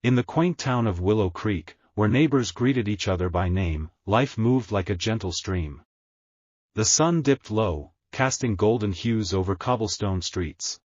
In the quaint town of Willow Creek, where neighbors greeted each other by name, life moved like a gentle stream. The sun dipped low, casting golden hues over cobblestone streets.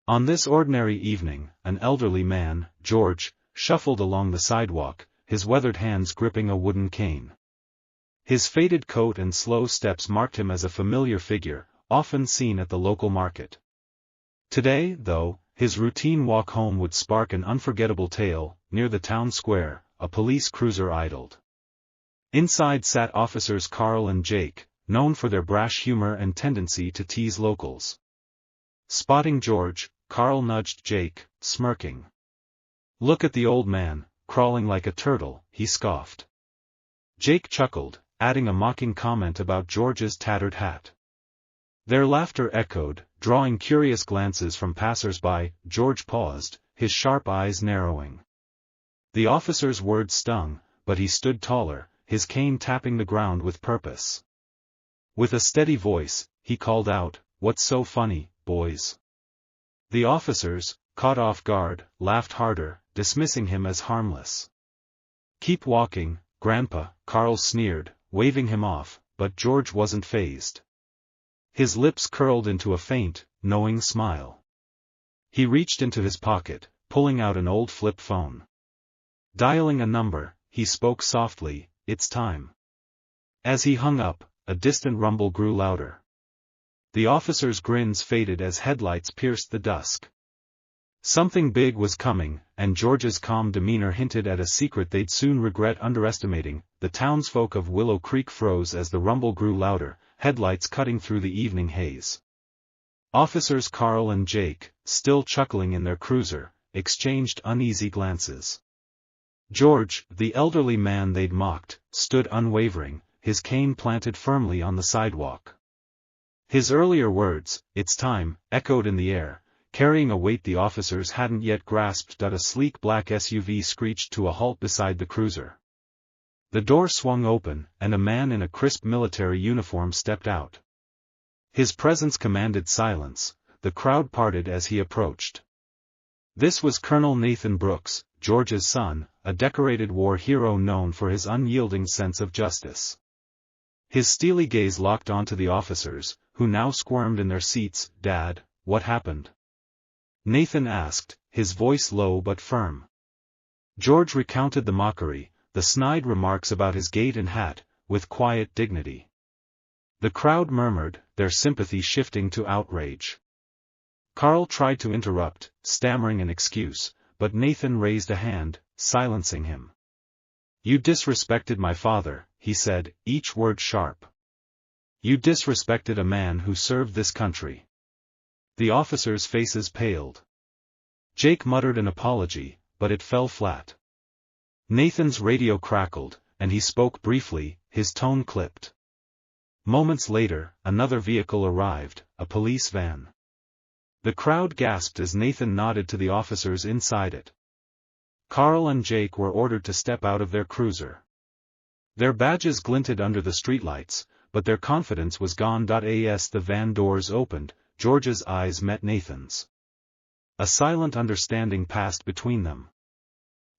On this ordinary evening, an elderly man, George, shuffled along the sidewalk, his weathered hands gripping a wooden cane. His faded coat and slow steps marked him as a familiar figure, often seen at the local market. Today, though, his routine walk home would spark an unforgettable tale. Near the town square, a police cruiser idled. Inside sat officers Carl and Jake, known for their brash humor and tendency to tease locals. Spotting George, Carl nudged Jake, smirking. "Look at the old man, crawling like a turtle," he scoffed. Jake chuckled, adding a mocking comment about George's tattered hat. Their laughter echoed, drawing curious glances from passers-by. George paused, his sharp eyes narrowing. The officer's words stung, but he stood taller, his cane tapping the ground with purpose. With a steady voice, he called out, "What's so funny, boys?" The officers, caught off guard, laughed harder, dismissing him as harmless. "Keep walking, Grandpa," Carl sneered, waving him off, but George wasn't fazed. His lips curled into a faint, knowing smile. He reached into his pocket, pulling out an old flip phone. Dialing a number, he spoke softly, "It's time." As he hung up, a distant rumble grew louder. The officers' grins faded as headlights pierced the dusk. Something big was coming, and George's calm demeanor hinted at a secret they'd soon regret underestimating. The townsfolk of Willow Creek froze as the rumble grew louder, headlights cutting through the evening haze. Officers Carl and Jake, still chuckling in their cruiser, exchanged uneasy glances. George, the elderly man they'd mocked, stood unwavering, his cane planted firmly on the sidewalk. His earlier words, "It's time," echoed in the air, carrying a weight the officers hadn't yet grasped. A sleek black SUV screeched to a halt beside the cruiser. The door swung open, and a man in a crisp military uniform stepped out. His presence commanded silence, the crowd parted as he approached. This was Colonel Nathan Brooks, George's son, a decorated war hero known for his unyielding sense of justice. His steely gaze locked onto the officers, who now squirmed in their seats. "Dad, what happened?" Nathan asked, his voice low but firm. George recounted the mockery, the snide remarks about his gait and hat, with quiet dignity. The crowd murmured, their sympathy shifting to outrage. Carl tried to interrupt, stammering an excuse, but Nathan raised a hand, silencing him. "You disrespected my father," he said, each word sharp. "You disrespected a man who served this country." The officers' faces paled. Jake muttered an apology, but it fell flat. Nathan's radio crackled, and he spoke briefly, his tone clipped. Moments later, another vehicle arrived, a police van. The crowd gasped as Nathan nodded to the officers inside it. Carl and Jake were ordered to step out of their cruiser. Their badges glinted under the streetlights, but their confidence was gone. As the van doors opened, George's eyes met Nathan's. A silent understanding passed between them.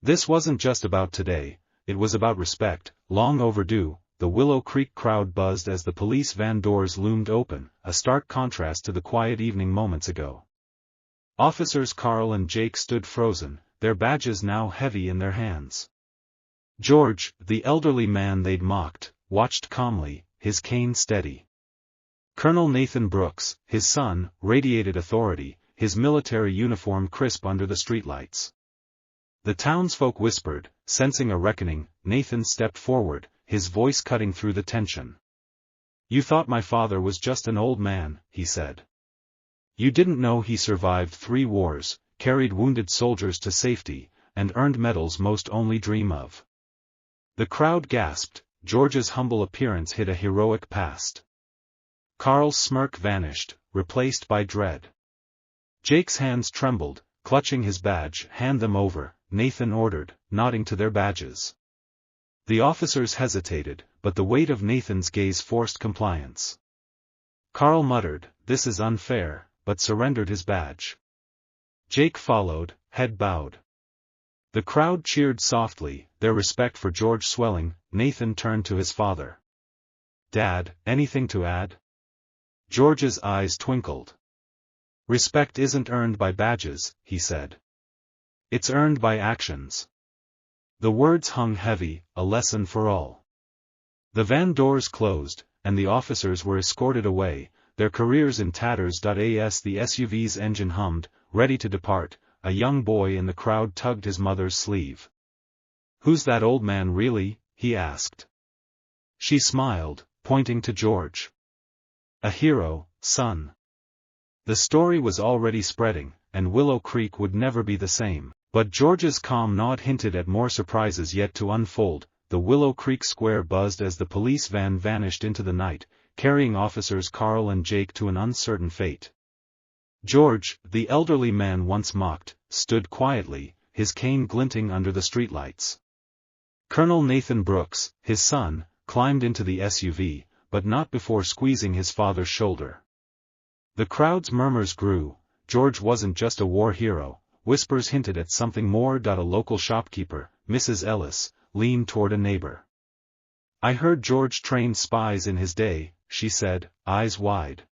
This wasn't just about today, it was about respect, long overdue. The Willow Creek crowd buzzed as the police van doors loomed open, a stark contrast to the quiet evening moments ago. Officers Carl and Jake stood frozen, their badges now heavy in their hands. George, the elderly man they'd mocked, watched calmly, his cane steady. Colonel Nathan Brooks, his son, radiated authority, his military uniform crisp under the streetlights. The townsfolk whispered, sensing a reckoning. Nathan stepped forward, his voice cutting through the tension. "You thought my father was just an old man," he said. "You didn't know he survived 3 wars, carried wounded soldiers to safety, and earned medals most only dream of." The crowd gasped. George's humble appearance hid a heroic past. Carl's smirk vanished, replaced by dread. Jake's hands trembled, clutching his badge. "Hand them over," Nathan ordered, nodding to their badges. The officers hesitated, but the weight of Nathan's gaze forced compliance. Carl muttered, "This is unfair," but surrendered his badge. Jake followed, head bowed. The crowd cheered softly, their respect for George swelling. Nathan turned to his father. "Dad, anything to add?" George's eyes twinkled. "Respect isn't earned by badges," he said. "It's earned by actions." The words hung heavy, a lesson for all. The van doors closed, and the officers were escorted away, their careers in tatters. As the SUV's engine hummed, ready to depart, a young boy in the crowd tugged his mother's sleeve. "Who's that old man really?" he asked. She smiled, pointing to George. "A hero, son." The story was already spreading, and Willow Creek would never be the same, but George's calm nod hinted at more surprises yet to unfold. The Willow Creek square buzzed as the police van vanished into the night, carrying officers Carl and Jake to an uncertain fate. George, the elderly man once mocked, stood quietly, his cane glinting under the streetlights. Colonel Nathan Brooks, his son, climbed into the SUV, but not before squeezing his father's shoulder. The crowd's murmurs grew. George wasn't just a war hero, whispers hinted at something more. A local shopkeeper, Mrs. Ellis, leaned toward a neighbor. "I heard George trained spies in his day," she said, eyes wide.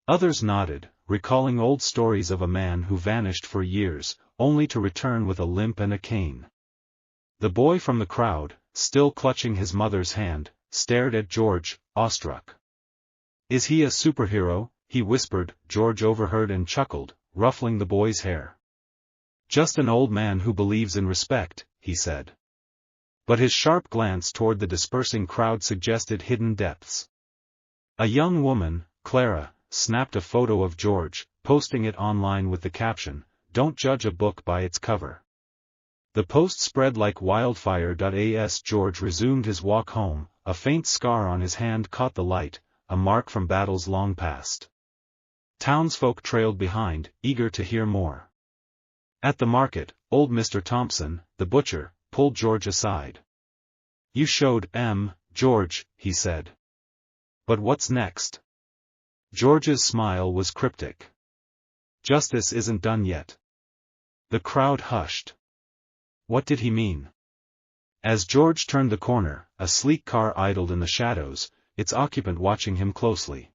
Others nodded, recalling old stories of a man who vanished for years, only to return with a limp and a cane. The boy from the crowd, still clutching his mother's hand, stared at George, awestruck. "Is he a superhero?" he whispered. George overheard and chuckled, ruffling the boy's hair. "Just an old man who believes in respect," he said. But his sharp glance toward the dispersing crowd suggested hidden depths. A young woman, Clara, snapped a photo of George, posting it online with the caption, "Don't judge a book by its cover." The post spread like wildfire. As George resumed his walk home, a faint scar on his hand caught the light, a mark from battles long past. Townsfolk trailed behind, eager to hear more. At the market, old Mr. Thompson, the butcher, pulled George aside. "You showed George," he said. "But what's next?" George's smile was cryptic. "Justice isn't done yet." The crowd hushed. What did he mean? As George turned the corner, a sleek car idled in the shadows, its occupant watching him closely.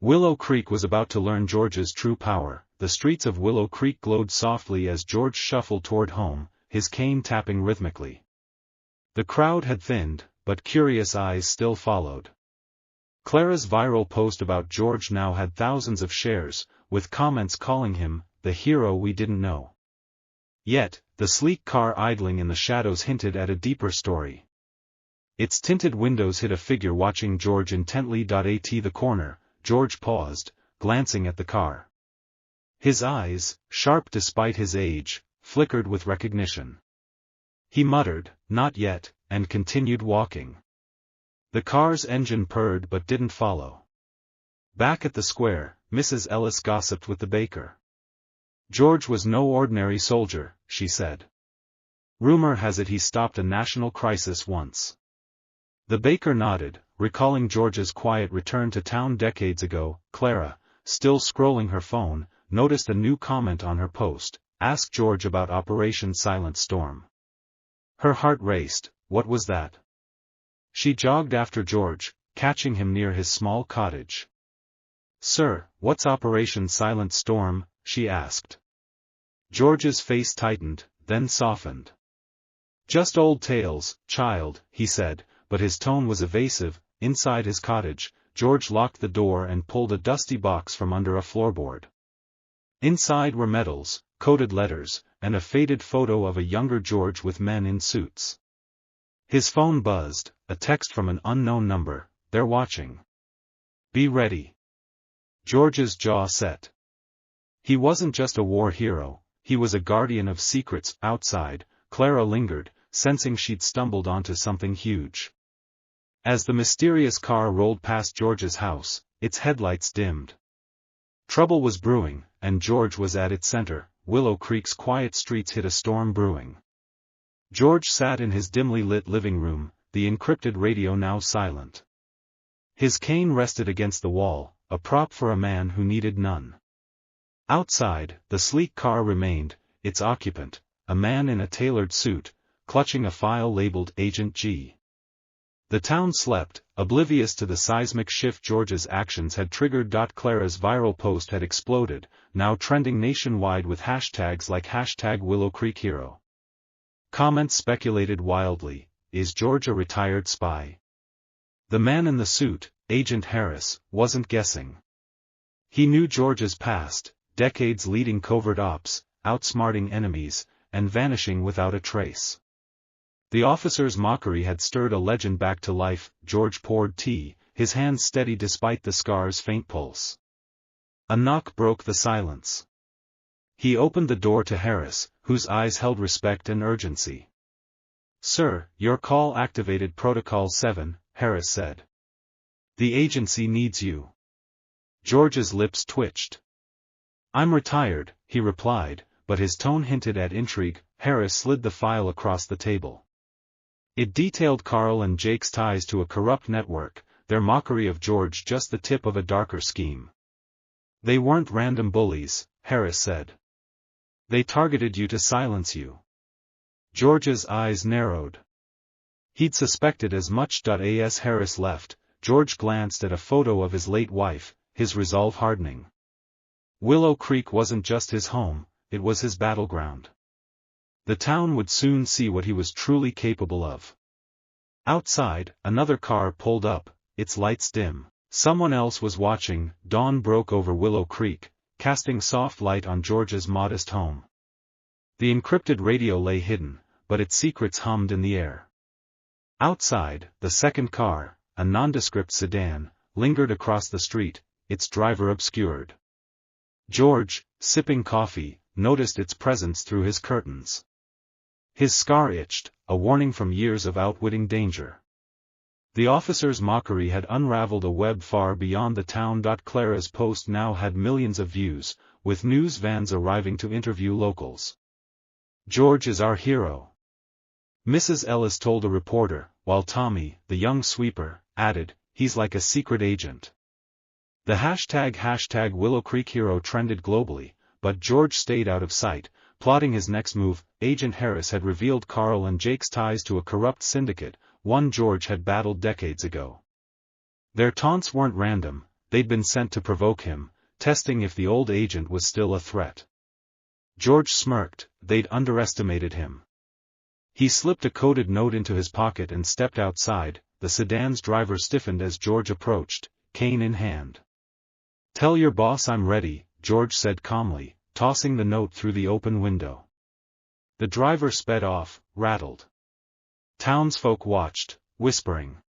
Willow Creek was about to learn George's true power. The streets of Willow Creek glowed softly as George shuffled toward home, his cane tapping rhythmically. The crowd had thinned, but curious eyes still followed. Clara's viral post about George now had thousands of shares, with comments calling him the hero we didn't know. Yet, the sleek car idling in the shadows hinted at a deeper story. Its tinted windows hid a figure watching George intently. At the corner, George paused, glancing at the car. His eyes, sharp despite his age, flickered with recognition. He muttered, "Not yet," and continued walking. The car's engine purred but didn't follow. Back at the square, Mrs. Ellis gossiped with the baker. "George was no ordinary soldier," she said. "Rumor has it he stopped a national crisis once." The baker nodded, recalling George's quiet return to town decades ago. Clara, still scrolling her phone, noticed a new comment on her post, "Ask George about Operation Silent Storm." Her heart raced. What was that? She jogged after George, catching him near his small cottage. "Sir, what's Operation Silent Storm?" she asked. George's face tightened, then softened. "Just old tales, child," he said, but his tone was evasive. Inside his cottage, George locked the door and pulled a dusty box from under a floorboard. Inside were medals, coded letters, and a faded photo of a younger George with men in suits. His phone buzzed, a text from an unknown number, "They're watching. Be ready." George's jaw set. He wasn't just a war hero, he was a guardian of secrets. Outside, Clara lingered, sensing she'd stumbled onto something huge. As the mysterious car rolled past George's house, its headlights dimmed. Trouble was brewing, and George was at its center. Willow Creek's quiet streets hid a storm brewing. George sat in his dimly lit living room, the encrypted radio now silent. His cane rested against the wall, a prop for a man who needed none. Outside, the sleek car remained, its occupant, a man in a tailored suit, clutching a file labeled Agent G. The town slept, oblivious to the seismic shift George's actions had triggered. Clara's viral post had exploded, now trending nationwide with hashtags like #WillowCreekHero. Comments speculated wildly, is George a retired spy? The man in the suit, Agent Harris, wasn't guessing. He knew George's past, decades leading covert ops, outsmarting enemies, and vanishing without a trace. The officer's mockery had stirred a legend back to life. George poured tea, his hands steady despite the scar's faint pulse. A knock broke the silence. He opened the door to Harris, whose eyes held respect and urgency. "Sir, your call activated Protocol 7, Harris said. "The agency needs you." George's lips twitched. "I'm retired," he replied, but his tone hinted at intrigue. Harris slid the file across the table. It detailed Carl and Jake's ties to a corrupt network, their mockery of George just the tip of a darker scheme. "They weren't random bullies," Harris said. "They targeted you to silence you." George's eyes narrowed. He'd suspected as much. As Harris left, George glanced at a photo of his late wife, his resolve hardening. Willow Creek wasn't just his home, it was his battleground. The town would soon see what he was truly capable of. Outside, another car pulled up, its lights dim. Someone else was watching. Dawn broke over Willow Creek, casting soft light on George's modest home. The encrypted radio lay hidden, but its secrets hummed in the air. Outside, the second car, a nondescript sedan, lingered across the street, its driver obscured. George, sipping coffee, noticed its presence through his curtains. His scar itched, a warning from years of outwitting danger. The officer's mockery had unraveled a web far beyond the town. Clara's post now had millions of views, with news vans arriving to interview locals. "George is our hero," Mrs. Ellis told a reporter, while Tommy, the young sweeper, added, "He's like a secret agent." The hashtag Willow Creek Hero trended globally, but George stayed out of sight, plotting his next move. Agent Harris had revealed Carl and Jake's ties to a corrupt syndicate, one George had battled decades ago. Their taunts weren't random, they'd been sent to provoke him, testing if the old agent was still a threat. George smirked, they'd underestimated him. He slipped a coded note into his pocket and stepped outside. The sedan's driver stiffened as George approached, cane in hand. "Tell your boss I'm ready," George said calmly, tossing the note through the open window. The driver sped off, rattled. Townsfolk watched, whispering.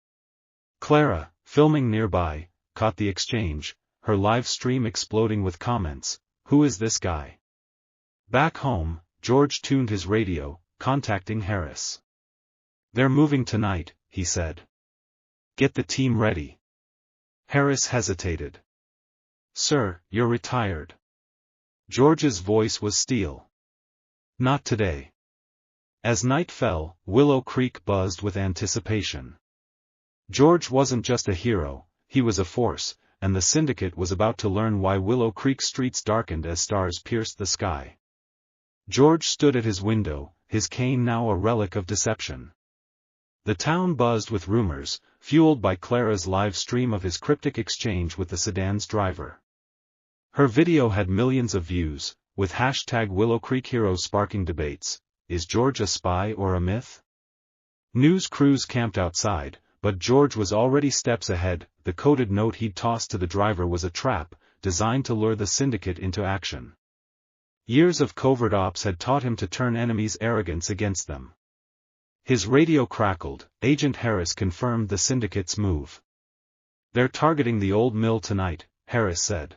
Clara, filming nearby, caught the exchange, her live stream exploding with comments, "Who is this guy?" Back home, George tuned his radio, contacting Harris. "They're moving tonight," he said. "Get the team ready." Harris hesitated. "Sir, you're retired." George's voice was steel. "Not today." As night fell, Willow Creek buzzed with anticipation. George wasn't just a hero, he was a force, and the syndicate was about to learn why Willow Creek streets darkened as stars pierced the sky. George stood at his window, his cane now a relic of deception. The town buzzed with rumors, fueled by Clara's live stream of his cryptic exchange with the sedan's driver. Her video had millions of views, with hashtag Willow Creek Hero sparking debates. Is George a spy or a myth? News crews camped outside, but George was already steps ahead. The coded note he'd tossed to the driver was a trap, designed to lure the syndicate into action. Years of covert ops had taught him to turn enemies' arrogance against them. His radio crackled. Agent Harris confirmed the syndicate's move. "They're targeting the old mill tonight," Harris said.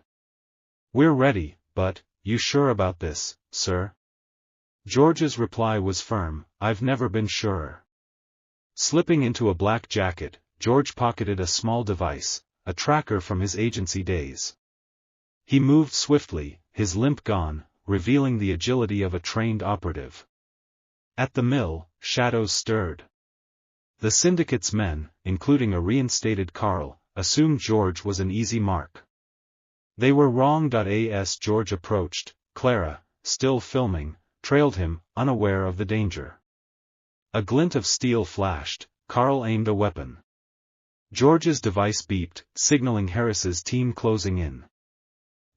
"We're ready, but, you sure about this, sir?" George's reply was firm, "I've never been surer." Slipping into a black jacket, George pocketed a small device, a tracker from his agency days. He moved swiftly, his limp gone, revealing the agility of a trained operative. At the mill, shadows stirred. The syndicate's men, including a reinstated Carl, assumed George was an easy mark. They were wrong. As George approached, Clara, still filming, trailed him, unaware of the danger. A glint of steel flashed. Carl aimed a weapon. George's device beeped, signaling Harris's team closing in.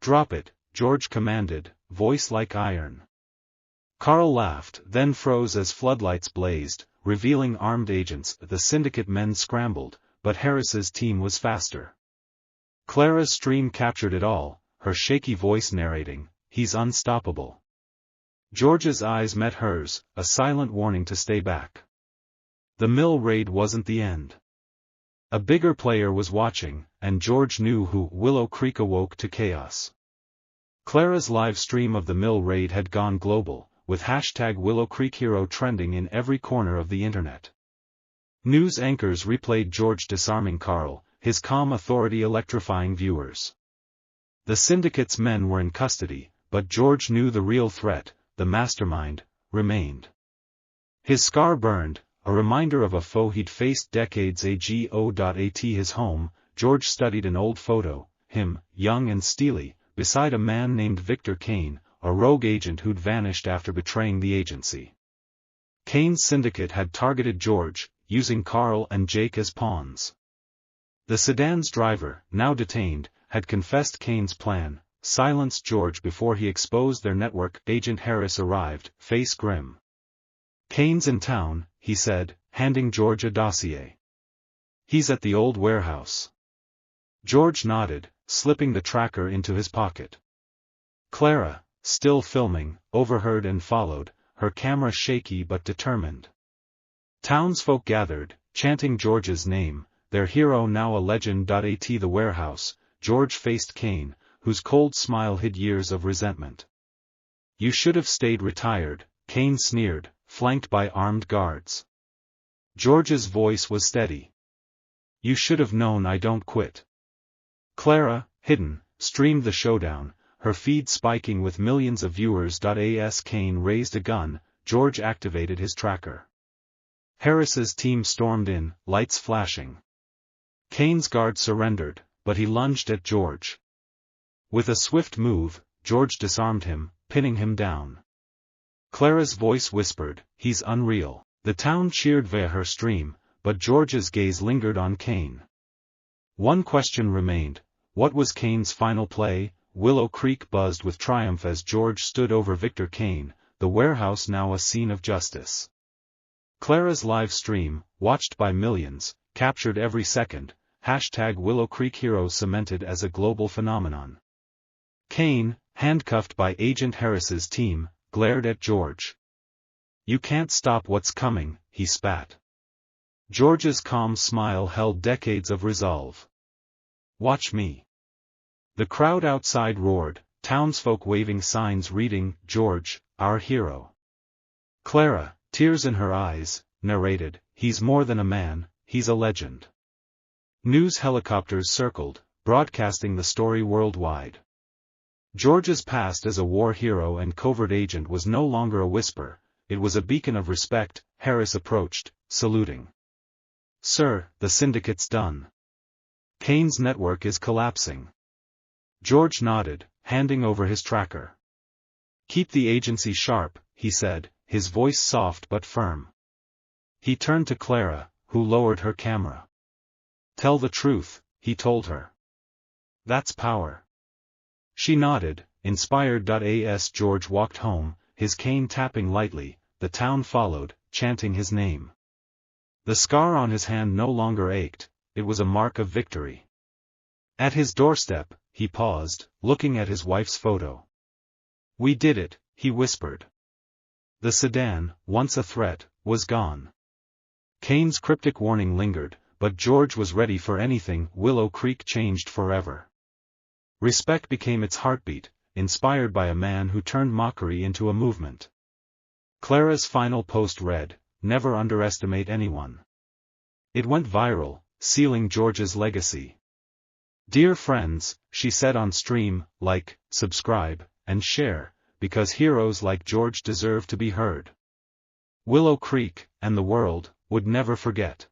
"Drop it," George commanded, voice like iron. Carl laughed, then froze as floodlights blazed, revealing armed agents. The syndicate men scrambled, but Harris's team was faster. Clara's stream captured it all, her shaky voice narrating, "He's unstoppable." George's eyes met hers, a silent warning to stay back. The mill raid wasn't the end. A bigger player was watching, and George knew who. Willow Creek awoke to chaos. Clara's live stream of the mill raid had gone global, with #WillowCreekHero trending in every corner of the internet. News anchors replayed George disarming Carl, his calm authority electrifying viewers. The syndicate's men were in custody, but George knew the real threat, the mastermind, remained. His scar burned, a reminder of a foe he'd faced decades ago. At his home, George studied an old photo, him, young and steely, beside a man named Victor Kane, a rogue agent who'd vanished after betraying the agency. Kane's syndicate had targeted George, using Carl and Jake as pawns. The sedan's driver, now detained, had confessed Kane's plan, silenced George before he exposed their network. Agent Harris arrived, face grim. "Kane's in town," he said, handing George a dossier. "He's at the old warehouse." George nodded, slipping the tracker into his pocket. Clara, still filming, overheard and followed, her camera shaky but determined. Townsfolk gathered, chanting George's name, their hero now a legend. At the warehouse, George faced Kane, whose cold smile hid years of resentment. "You should have stayed retired," Kane sneered, flanked by armed guards. George's voice was steady. "You should have known I don't quit." Clara, hidden, streamed the showdown, her feed spiking with millions of viewers. As Kane raised a gun, George activated his tracker. Harris's team stormed in, lights flashing. Kane's guard surrendered, but he lunged at George. With a swift move, George disarmed him, pinning him down. Clara's voice whispered, "He's unreal." The town cheered via her stream, but George's gaze lingered on Kane. One question remained: what was Kane's final play? Willow Creek buzzed with triumph as George stood over Victor Kane, the warehouse now a scene of justice. Clara's live stream, watched by millions, captured every second, #WillowCreekHero cemented as a global phenomenon. Kane, handcuffed by Agent Harris's team, glared at George. "You can't stop what's coming," he spat. George's calm smile held decades of resolve. "Watch me." The crowd outside roared, townsfolk waving signs reading, "George, our hero." Clara, tears in her eyes, narrated, "He's more than a man, he's a legend." News helicopters circled, broadcasting the story worldwide. George's past as a war hero and covert agent was no longer a whisper, it was a beacon of respect. Harris approached, saluting. "Sir, the syndicate's done. Kane's network is collapsing." George nodded, handing over his tracker. "Keep the agency sharp," he said, his voice soft but firm. He turned to Clara, who lowered her camera. "Tell the truth," he told her. "That's power." She nodded, inspired. As George walked home, his cane tapping lightly, the town followed, chanting his name. The scar on his hand no longer ached, it was a mark of victory. At his doorstep, he paused, looking at his wife's photo. "We did it," he whispered. The sedan, once a threat, was gone. Kane's cryptic warning lingered, but George was ready for anything. Willow Creek changed forever. Respect became its heartbeat, inspired by a man who turned mockery into a movement. Clara's final post read, "Never underestimate anyone." It went viral, sealing George's legacy. "Dear friends," she said on stream, "like, subscribe, and share, because heroes like George deserve to be heard. Willow Creek, and the world, would never forget."